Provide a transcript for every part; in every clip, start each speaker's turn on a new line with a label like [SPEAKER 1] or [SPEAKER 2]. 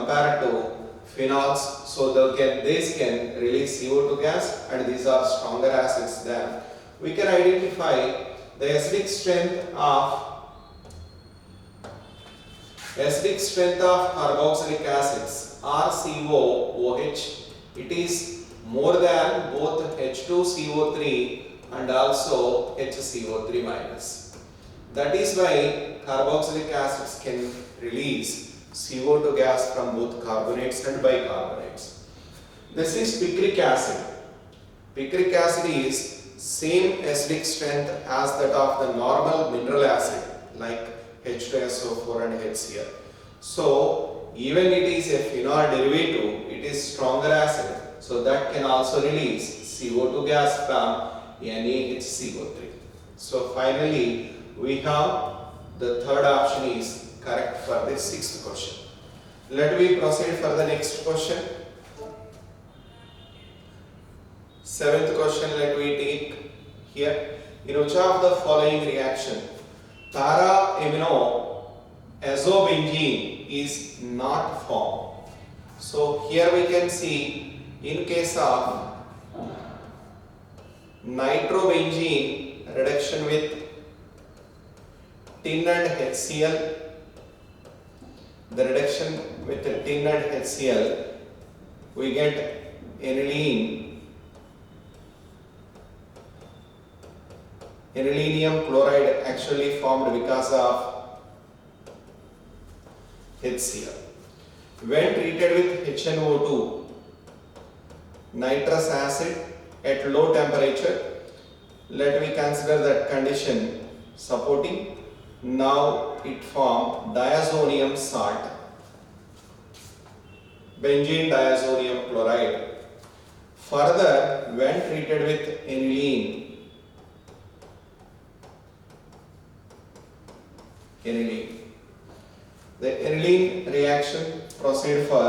[SPEAKER 1] compared to phenols. So these can release CO2 gas, and these are stronger acids than. We can identify the acidic strength of carboxylic acids RCOOH. It is more than both H2CO3 and also HCO3 minus. That is why carboxylic acids can release CO2 gas from both carbonates and bicarbonates. This is picric acid. Picric acid is same acidic strength as that of the normal mineral acid like H2SO4 and HCl. So even it is a phenol derivative, it is stronger acid, so that can also release CO2 gas from NaHCO3. So finally we have the third option is correct for the sixth question. Let me proceed for the next question. Seventh question, let me take here. In which of the following reaction para-amino azobenzene is not formed? So here we can see in case of nitrobenzene reduction with tin and HCl, the reduction with the tin and HCl, we get aniline. Anilinium chloride actually formed because of HCl. When treated with HNO2, nitrous acid at low temperature, let me consider that condition supporting. Now it formed diazonium salt, benzene diazonium chloride. Further, when treated with aniline, the aniline reaction proceed for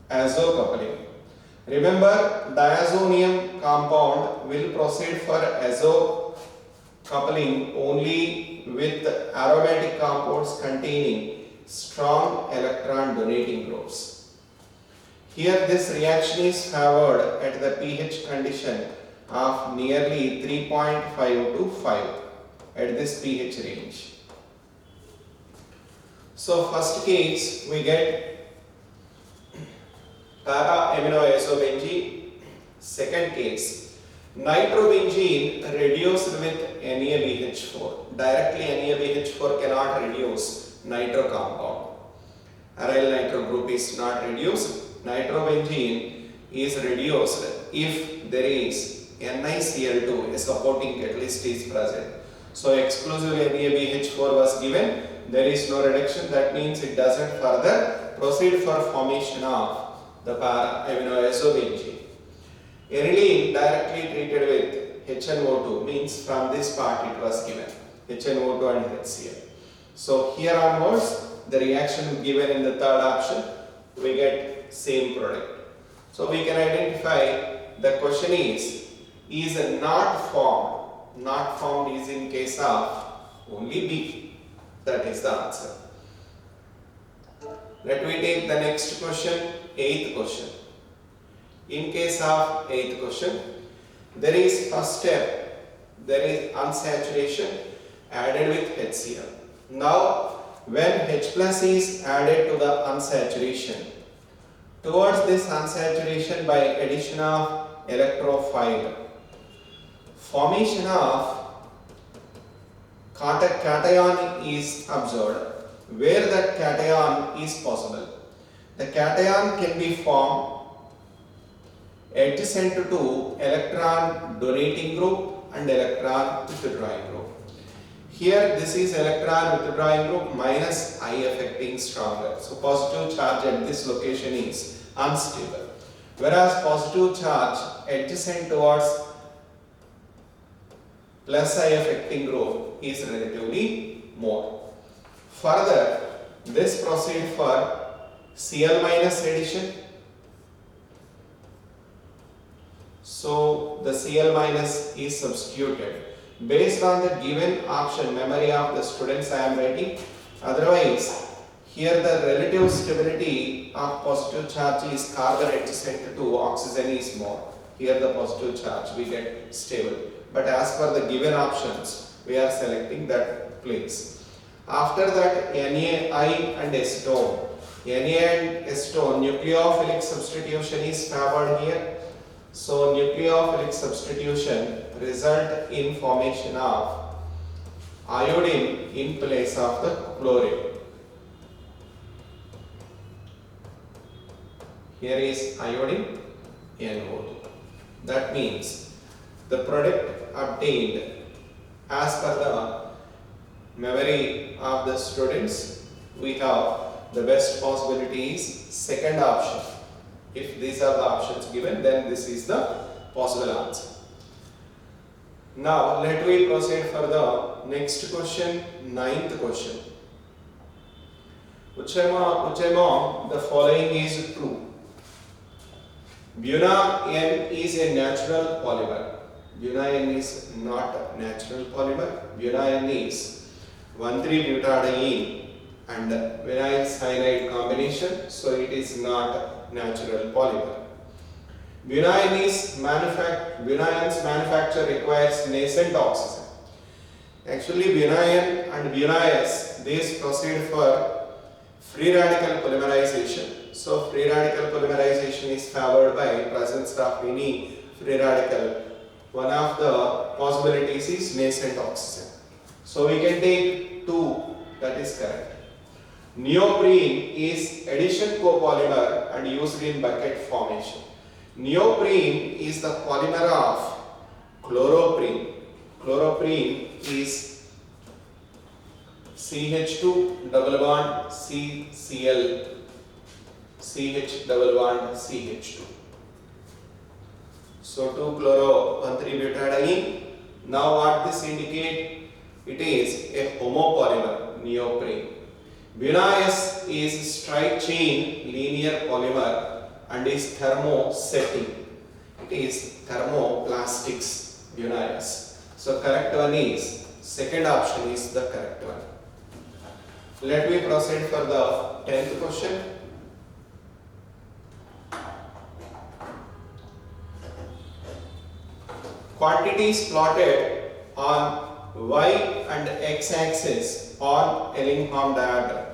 [SPEAKER 1] azo-coupling. Remember, diazonium compound will proceed for azo-coupling only with aromatic compounds containing strong electron donating groups. Here this reaction is favored at the pH condition of nearly 3.5 to 5 at this pH range. So first case we get para-aminoazobenzene. Second case, nitrobenzene reduced with NaBH4. Directly NaBH4 cannot reduce nitro compound. Aryl nitro group is not reduced. Nitrobenzene is reduced if there is NiCl2, a supporting catalyst is present. So exclusively NaBH4 was given. There is no reduction, that means it doesn't further proceed for formation of the para-aminoazobenzene. Aniline directly treated with HNO2 means from this part it was given HNO2 and HCl. So here onwards the reaction given in the third option we get same product. So we can identify the question is not formed. Not formed is in case of only B. That is the answer. Let me take the next question, eighth question. In case of eighth question, there is first step, there is unsaturation added with HCl. Now, when H plus is added to the unsaturation, towards this unsaturation by addition of electrophile, formation of cation is observed. Where that cation is possible, the cation can be formed adjacent to electron donating group and electron withdrawing group. Here this is electron withdrawing group minus I affecting stronger. So positive charge at this location is unstable, whereas positive charge adjacent towards plus I affecting group is relatively more. Further, this proceed for Cl minus addition. So the Cl minus is substituted based on the given option. Memory of the students I am writing. Otherwise, Here the relative stability of positive charge is carbon adjacent to oxygen is more. Here the positive charge we get stable. But as per the given options, we are selecting that place. After that, NaI and acetone. Na and acetone, nucleophilic substitution is favored here. So nucleophilic substitution result in formation of iodine in place of the chlorine. Here is iodine NO2. That means the product obtained as per the memory of the students, we have the best possibility is second option. If these are the options given, then this is the possible answer. Now let me proceed for the next question, ninth question. Which among the following is true? Buna-N is a natural polymer. Buna-N is not a natural polymer. Buna-N is 1,3-butadiene and vinyl cyanide combination, so it is not natural polymer. Buna-N's manufacture requires nascent oxygen. Actually, Buna-N and Buna-S, these proceed for free radical polymerization. So free radical polymerization is favored by presence of any free radical. One of the possibilities is nascent oxygen. So we can take 2, that is correct. Neoprene is addition copolymer and used in bucket formation. Neoprene is the polymer of chloroprene. Chloroprene is CH2 double bond CCl, CH double bond CH2. So 2-chloro-1,3-butadiene. Now what this indicate? It is a homopolymer, neoprene. Buna-S is straight chain linear polymer and is thermosetting. It is thermoplastics, Buna-S. So correct one is, second option is the correct one. Let me proceed for the 10th question. Quantities plotted on y and x axis on Ellingham diagram.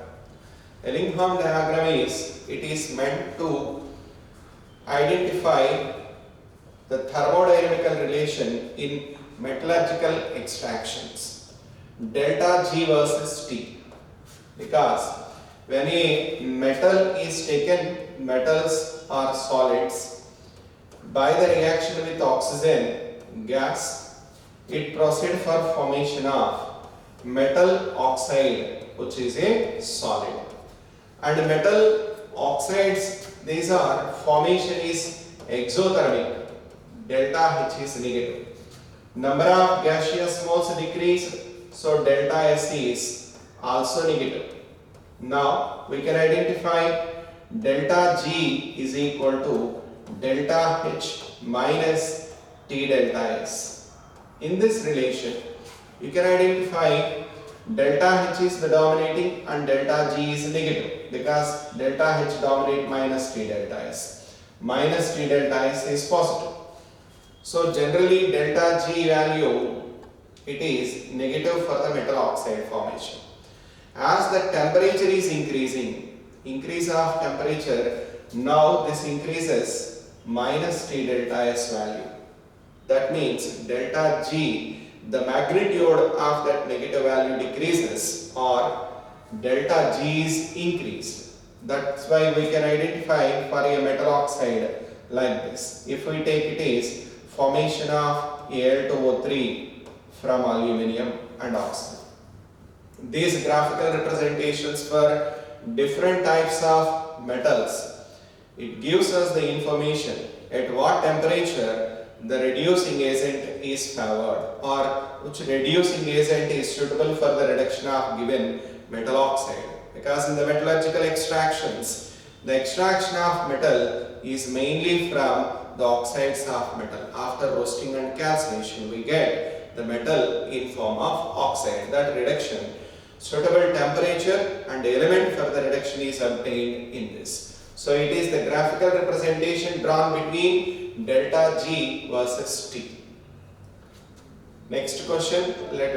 [SPEAKER 1] Ellingham diagram is, it is meant to identify the thermodynamical relation in metallurgical extractions. Delta G versus T. Because when a metal is taken, metals are solids, by the reaction with oxygen gas, it proceeds for formation of metal oxide, which is a solid. And metal oxides, these are formation is exothermic, delta H is negative. Number of gaseous moles decreased, so delta S is also negative. Now we can identify delta G is equal to delta H minus T delta S. In this relation, you can identify delta H is the dominating and delta G is negative, because delta H dominate minus T delta S. Minus T delta S is positive. So generally delta G value, it is negative for the metal oxide formation. As the temperature is increasing, increase of temperature, now this increases minus T delta S value. That means delta G, the magnitude of that negative value decreases or delta G is increased. That's why we can identify for a metal oxide like this. If we take it is formation of Al2O3 from aluminium and oxygen. These graphical representations for different types of metals, it gives us the information at what temperature the reducing agent is favored or which reducing agent is suitable for the reduction of given metal oxide. Because in the metallurgical extractions, the extraction of metal is mainly from the oxides of metal. After roasting and calcination, we get the metal in form of oxide. That reduction Suitable temperature and element for the reduction is obtained in this. So it is the graphical representation drawn between delta G versus T. Next question, let